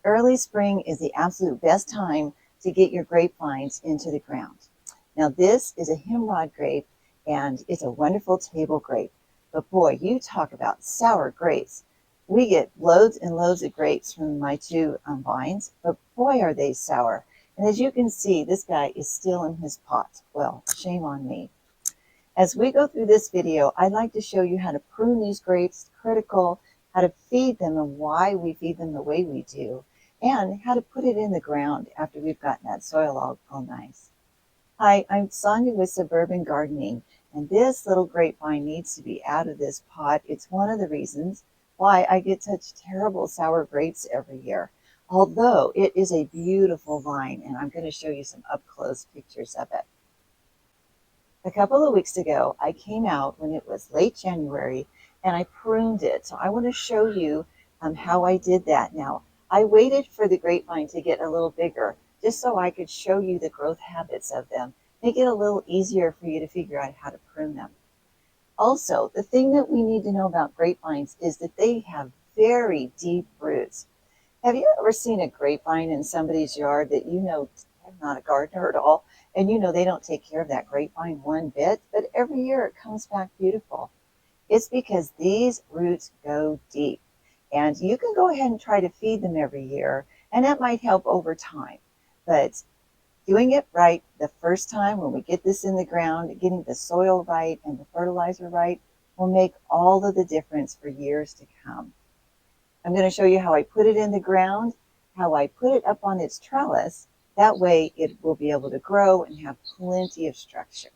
Early spring is the absolute best time to get your grapevines into the ground. Now this is a Himrod grape and it's a wonderful table grape. But boy, you talk about sour grapes. We get loads and loads of grapes from my two vines, but boy are they sour. And as you can see, this guy is still in his pot. Well, shame on me. As we go through this video, I'd like to show you how to prune these grapes, critical, how to feed them and why we feed them the way we do, and how to put it in the ground after we've gotten that soil all nice. Hi, I'm Sonia with Suburban Gardening, and this little grapevine needs to be out of this pot. It's one of the reasons why I get such terrible sour grapes every year, although it is a beautiful vine, and I'm going to show you some up-close pictures of it. A couple of weeks ago, I came out when it was late January and I pruned it. So I want to show you how I did that. Now, I waited for the grapevine to get a little bigger just so I could show you the growth habits of them, make it a little easier for you to figure out how to prune them. Also, the thing that we need to know about grapevines is that they have very deep roots. Have you ever seen a grapevine in somebody's yard that you know, I'm not a gardener at all, and you know they don't take care of that grapevine one bit, but every year it comes back beautiful? It's because these roots go deep, and you can go ahead and try to feed them every year, and that might help over time. But doing it right the first time when we get this in the ground, getting the soil right and the fertilizer right, will make all of the difference for years to come. I'm going to show you how I put it in the ground, how I put it up on its trellis. That way it will be able to grow and have plenty of structure.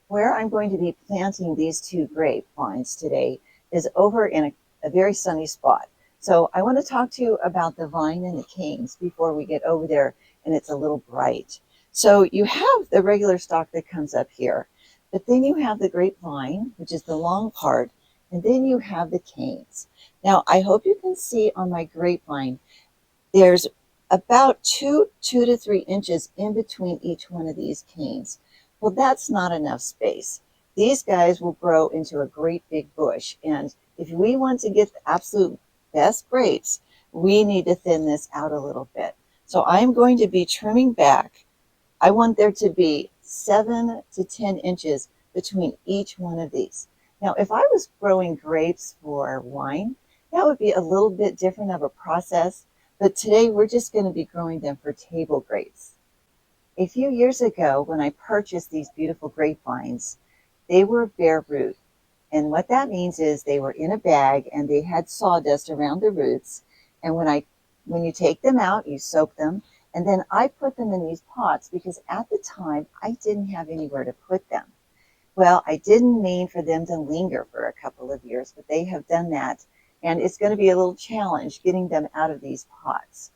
Where I'm going to be planting these two grapevines today is over in a very sunny spot. So I want to talk to you about the vine and the canes before we get over there and it's a little bright. So you have the regular stalk that comes up here, but then you have the grapevine, which is the long part, and then you have the canes. Now, I hope you can see on my grapevine, there's about 2 to 3 inches in between each one of these canes. Well, that's not enough space. These guys will grow into a great big bush. And if we want to get the absolute best grapes, we need to thin this out a little bit. So I'm going to be trimming back. I want there to be 7 to 10 inches between each one of these. Now, if I was growing grapes for wine, that would be a little bit different of a process. But today we're just going to be growing them for table grapes. A few years ago, when I purchased these beautiful grapevines, they were bare root. And what that means is they were in a bag and they had sawdust around the roots. And when you take them out, you soak them. And then I put them in these pots because at the time I didn't have anywhere to put them. Well, I didn't mean for them to linger for a couple of years, but they have done that. And it's going to be a little challenge getting them out of these pots.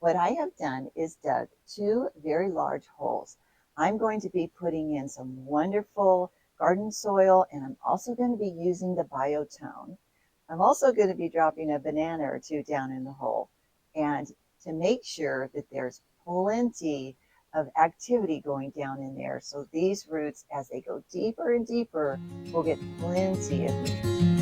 What I have done is dug 2 very large holes. I'm going to be putting in some wonderful garden soil, and I'm also going to be using the biotone. I'm also going to be dropping a banana or 2 down in the hole. And to make sure that there's plenty of activity going down in there, so these roots, as they go deeper and deeper, will get plenty of nutrition.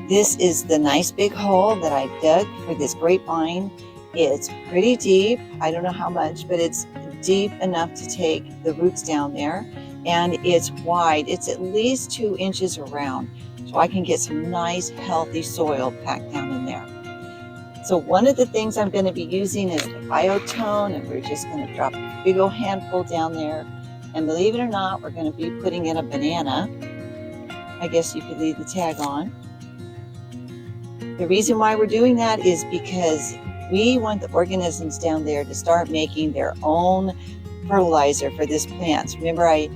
This is the nice big hole that I dug for this grapevine. It's pretty deep. I don't know how much, but it's deep enough to take the roots down there. And it's wide. It's at least 2 inches around. So I can get some nice, healthy soil packed down in there. So one of the things I'm going to be using is the biotone, and we're just going to drop a big old handful down there. And believe it or not, we're going to be putting in a banana. I guess you could leave the tag on. The reason why we're doing that is because we want the organisms down there to start making their own fertilizer for this plant. Remember, I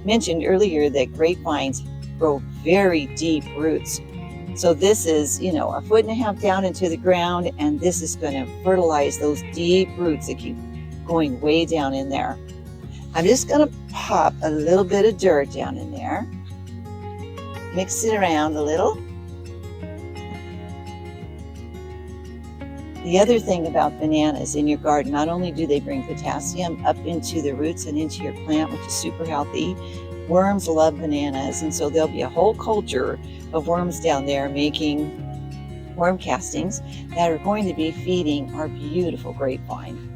mentioned earlier that grapevines grow very deep roots. So this is, 1.5 feet down into the ground, and this is going to fertilize those deep roots that keep going way down in there. I'm just going to pop a little bit of dirt down in there, mix it around a little. The other thing about bananas in your garden, not only do they bring potassium up into the roots and into your plant, which is super healthy, worms love bananas, and so there'll be a whole culture of worms down there making worm castings that are going to be feeding our beautiful grapevine.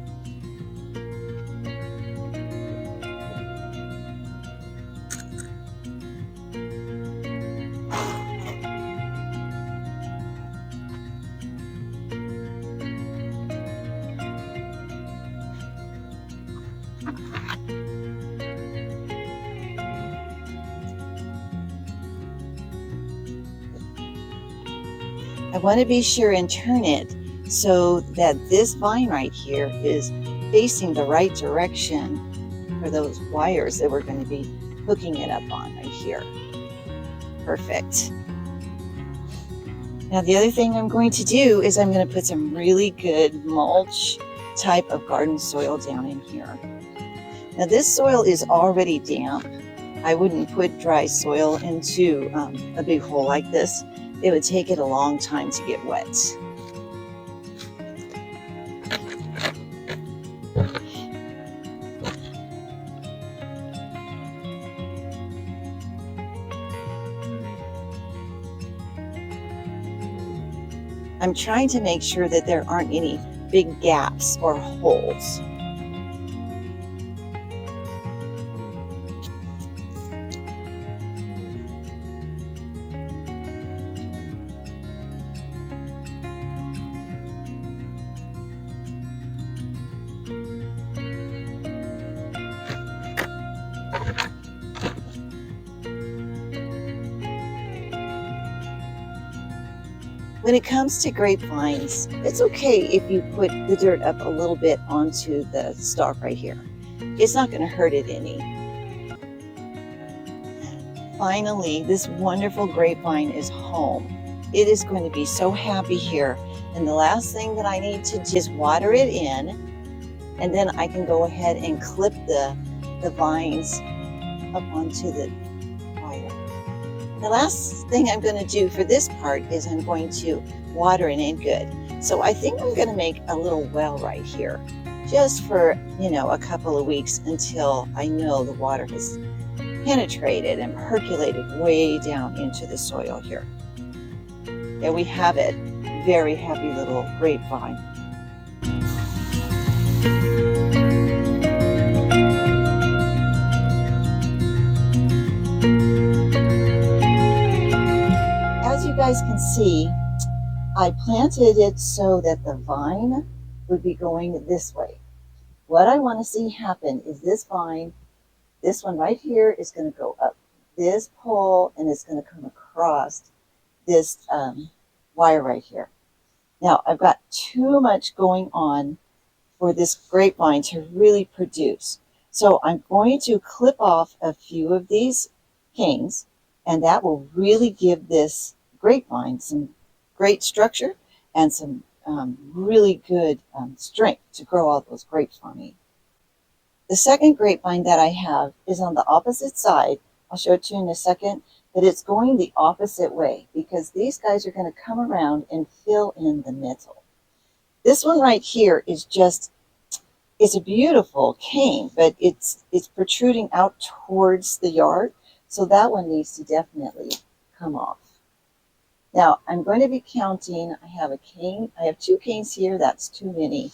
I want to be sure and turn it so that this vine right here is facing the right direction for those wires that we're going to be hooking it up on right here. Perfect. Now the other thing I'm going to do is I'm going to put some really good mulch type of garden soil down in here. Now this soil is already damp. I wouldn't put dry soil into a big hole like this. It would take it a long time to get wet. I'm trying to make sure that there aren't any big gaps or holes. When it comes to grapevines, it's okay if you put the dirt up a little bit onto the stalk right here. It's not going to hurt it any. Finally, this wonderful grapevine is home. It is going to be so happy here. And the last thing that I need to do is water it in, and then I can go ahead and clip the vines up onto the wire. The last thing I'm going to do for this part is I'm going to water it in good. So I think I'm going to make a little well right here, just for, a couple of weeks until I know the water has penetrated and percolated way down into the soil here. There we have it. Very happy little grapevine. As you guys can see, I planted it so that the vine would be going this way. What I want to see happen is this vine, this one right here, is going to go up this pole and it's going to come across this wire right here. Now I've got too much going on for this grapevine to really produce. So I'm going to clip off a few of these canes, and that will really give this grapevine some great structure and some really good strength to grow all those grapes for me. The second grapevine that I have is on the opposite side. I'll show it to you in a second, but it's going the opposite way because these guys are going to come around and fill in the middle. This one right here is it's a beautiful cane, but it's protruding out towards the yard, so that one needs to definitely come off. Now I'm going to be counting. I have two canes here. That's too many.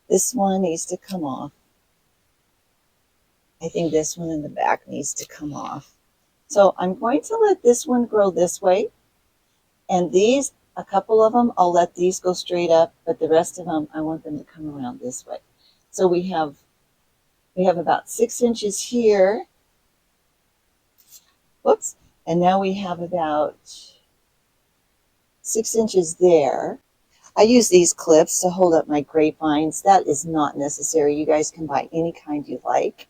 This one needs to come off. I think this one in the back needs to come off. So I'm going to let this one grow this way, and these, a couple of them, I'll let these go straight up, but the rest of them, I want them to come around this way. So we have about 6 inches here. Whoops. And now we have about 6 inches there. I use these clips to hold up my grapevines. That is not necessary. You guys can buy any kind you like.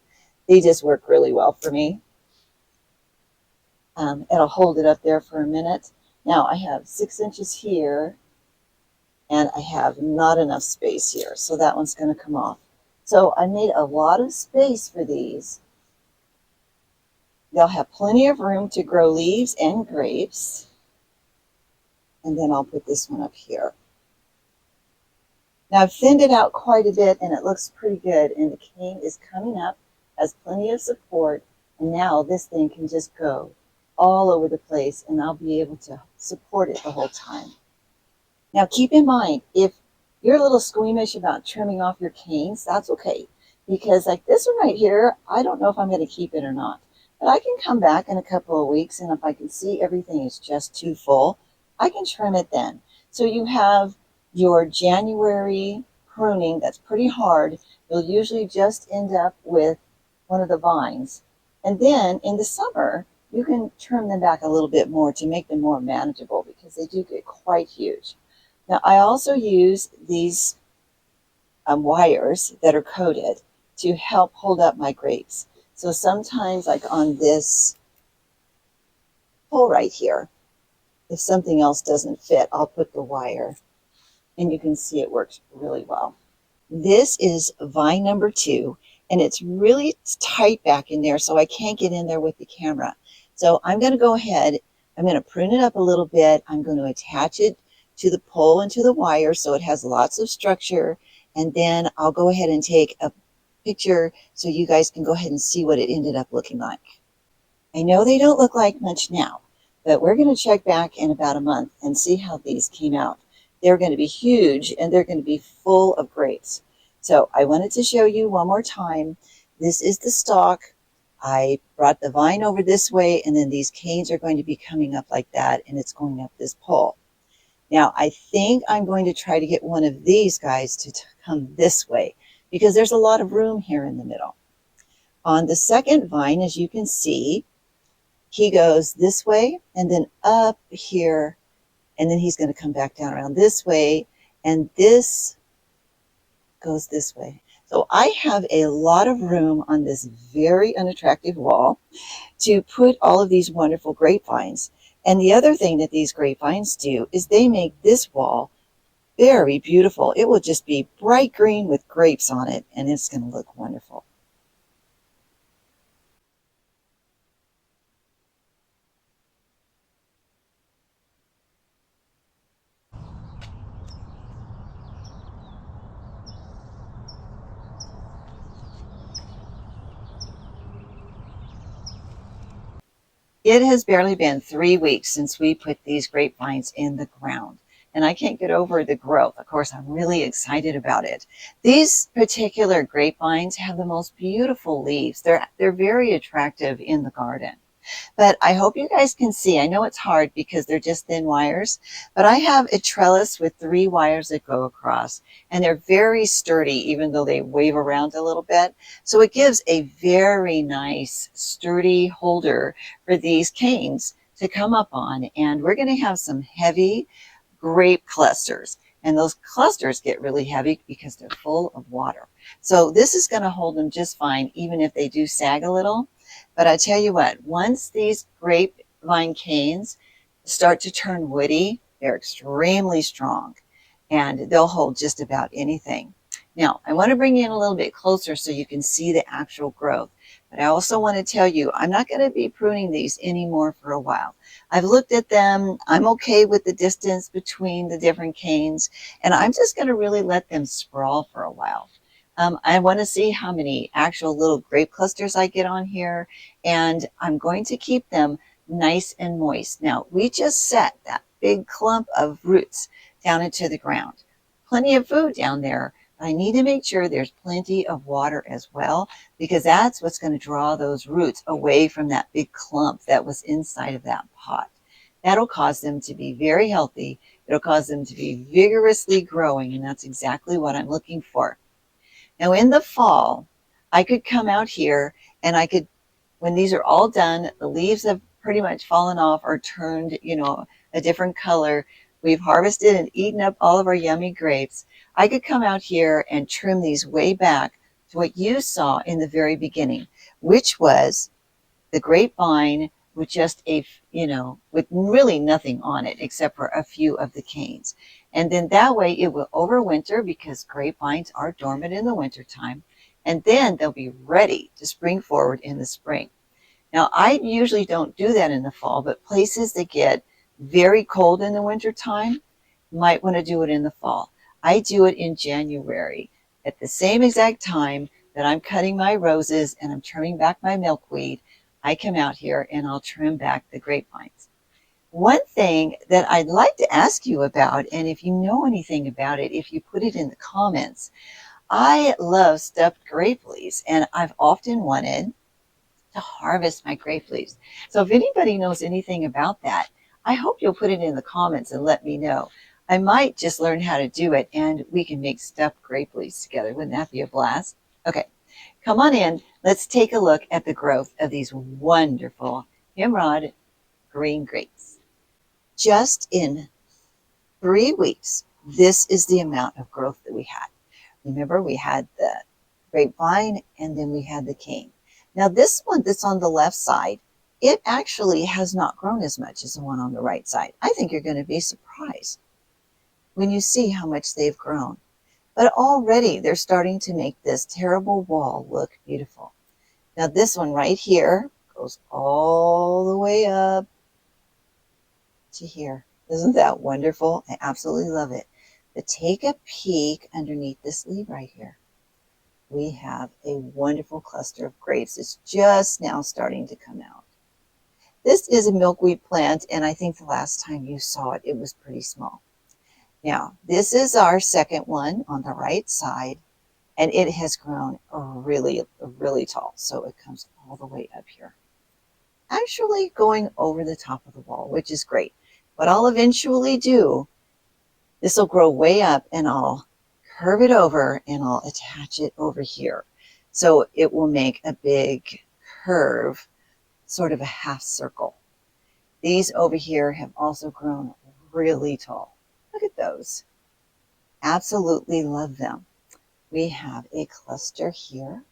They just work really well for me. It'll hold it up there for a minute. Now I have 6 inches here, and I have not enough space here, so that one's going to come off. So I made a lot of space for these. They'll have plenty of room to grow leaves and grapes. And then I'll put this one up here. Now I've thinned it out quite a bit and it looks pretty good, and the cane is coming up, has plenty of support, and now this thing can just go all over the place and I'll be able to support it the whole time. Now keep in mind, if you're a little squeamish about trimming off your canes, that's okay. Because like this one right here, I don't know if I'm going to keep it or not. But I can come back in a couple of weeks, and if I can see everything is just too full, I can trim it then. So you have your January pruning that's pretty hard. You'll usually just end up with one of the vines. And then in the summer, you can trim them back a little bit more to make them more manageable because they do get quite huge. Now, I also use these wires that are coated to help hold up my grapes. So sometimes, like on this pole right here, if something else doesn't fit, I'll put the wire, and you can see it works really well. This is vine number 2, and it's really tight back in there, so I can't get in there with the camera. So I'm going to go ahead, I'm going to prune it up a little bit. I'm going to attach it to the pole and to the wire so it has lots of structure, and then I'll go ahead and take a picture so you guys can go ahead and see what it ended up looking like. I know they don't look like much now, but we're going to check back in about a month and see how these came out. They're going to be huge and they're going to be full of grapes. So I wanted to show you one more time. This is the stalk. I brought the vine over this way, and then these canes are going to be coming up like that, and it's going up this pole. Now, I think I'm going to try to get one of these guys to come this way because there's a lot of room here in the middle. On the second vine, as you can see, he goes this way and then up here, and then he's going to come back down around this way, and this goes this way. So I have a lot of room on this very unattractive wall to put all of these wonderful grapevines. And the other thing that these grapevines do is they make this wall very beautiful. It will just be bright green with grapes on it, and it's going to look wonderful. It has barely been 3 weeks since we put these grapevines in the ground, and I can't get over the growth. Of course, I'm really excited about it. These particular grapevines have the most beautiful leaves. They're very attractive in the garden. But I hope you guys can see. I know it's hard because they're just thin wires, but I have a trellis with 3 wires that go across, and they're very sturdy even though they wave around a little bit. So it gives a very nice sturdy holder for these canes to come up on, and we're going to have some heavy grape clusters. And those clusters get really heavy because they're full of water. So this is going to hold them just fine, even if they do sag a little. But I tell you what, once these grapevine canes start to turn woody, they're extremely strong, and they'll hold just about anything. Now, I want to bring you in a little bit closer so you can see the actual growth. But I also want to tell you, I'm not going to be pruning these anymore for a while. I've looked at them. I'm okay with the distance between the different canes, and I'm just going to really let them sprawl for a while. I want to see how many actual little grape clusters I get on here, and I'm going to keep them nice and moist. Now, we just set that big clump of roots down into the ground. Plenty of food down there. I need to make sure there's plenty of water as well, because that's what's going to draw those roots away from that big clump that was inside of that pot. That'll cause them to be very healthy. It'll cause them to be vigorously growing, and that's exactly what I'm looking for. Now in the fall, I could come out here and I could, when these are all done, the leaves have pretty much fallen off or turned, a different color. We've harvested and eaten up all of our yummy grapes. I could come out here and trim these way back to what you saw in the very beginning, which was the grapevine with just with really nothing on it except for a few of the canes. And then that way it will overwinter because grapevines are dormant in the wintertime. And then they'll be ready to spring forward in the spring. Now, I usually don't do that in the fall, but places that get very cold in the wintertime might want to do it in the fall. I do it in January at the same exact time that I'm cutting my roses and I'm trimming back my milkweed. I come out here and I'll trim back the grapevines. One thing that I'd like to ask you about, and if you know anything about it, if you put it in the comments, I love stuffed grape leaves, and I've often wanted to harvest my grape leaves. So if anybody knows anything about that, I hope you'll put it in the comments and let me know. I might just learn how to do it and we can make stuffed grape leaves together. Wouldn't that be a blast? Okay, come on in. Let's take a look at the growth of these wonderful Himrod green grapes. Just in 3 weeks, this is the amount of growth that we had. Remember, we had the grapevine and then we had the cane. Now this one that's on the left side, it actually has not grown as much as the one on the right side. I think you're going to be surprised when you see how much they've grown. But already they're starting to make this terrible wall look beautiful. Now this one right here goes all the way up to here. Isn't that wonderful? I absolutely love it. But take a peek underneath this leaf right here. We have a wonderful cluster of grapes. It's just now starting to come out. This is a milkweed plant, and I think the last time you saw it, it was pretty small. Now, this is our second one on the right side, and it has grown really, really tall. So it comes all the way up here. Actually going over the top of the wall, which is great. What I'll eventually do, this will grow way up and I'll curve it over and I'll attach it over here. So it will make a big curve, sort of a half circle. These over here have also grown really tall. Look at those. Absolutely love them. We have a cluster here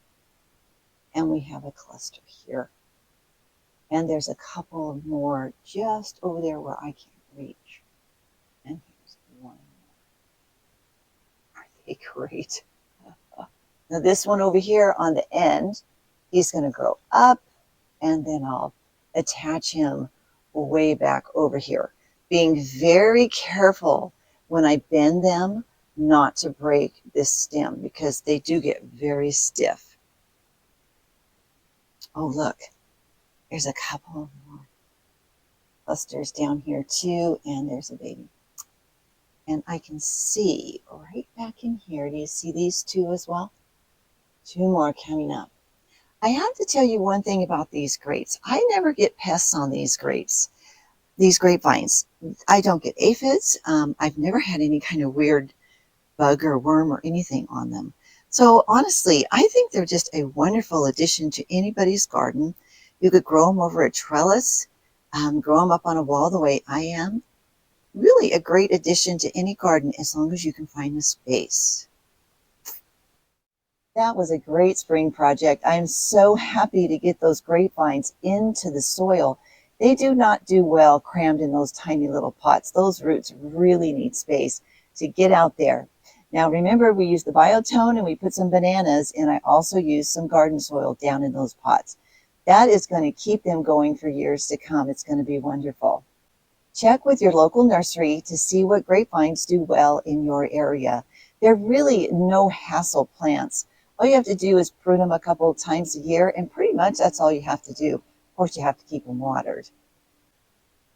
and we have a cluster here. And there's a couple more just over there where I can't reach. And here's one more. Aren't they great? Now this one over here on the end, he's going to grow up and then I'll attach him way back over here. Being very careful when I bend them not to break this stem because they do get very stiff. Oh, look. There's a couple more clusters down here too, and there's a baby. And I can see right back in here, do you see these two as well? Two more coming up. I have to tell you one thing about these grapes. I never get pests on these grapes, these grapevines. I don't get aphids. I've never had any kind of weird bug or worm or anything on them. So honestly, I think they're just a wonderful addition to anybody's garden. You could grow them over a trellis, grow them up on a wall the way I am. Really a great addition to any garden as long as you can find the space. That was a great spring project. I am so happy to get those grapevines into the soil. They do not do well crammed in those tiny little pots. Those roots really need space to get out there. Now remember, we used the biotone and we put some bananas, and I also used some garden soil down in those pots. That is going to keep them going for years to come. It's going to be wonderful. Check with your local nursery to see what grapevines do well in your area. They're really no hassle plants. All you have to do is prune them a couple of times a year, and pretty much that's all you have to do. Of course, you have to keep them watered.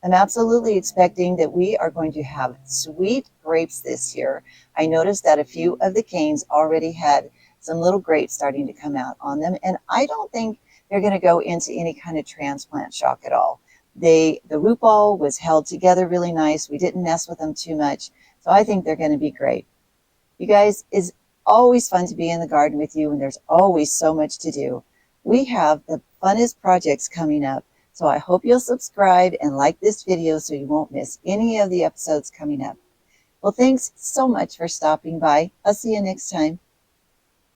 I'm absolutely expecting that we are going to have sweet grapes this year. I noticed that a few of the canes already had some little grapes starting to come out on them, and I don't think they're going to go into any kind of transplant shock at all. The root ball was held together really nice. We didn't mess with them too much, so I think they're going to be great. You guys, it's always fun to be in the garden with you, and there's always so much to do. We have the funnest projects coming up, so I hope you'll subscribe and like this video so you won't miss any of the episodes coming up. Well, thanks so much for stopping by. I'll see you next time.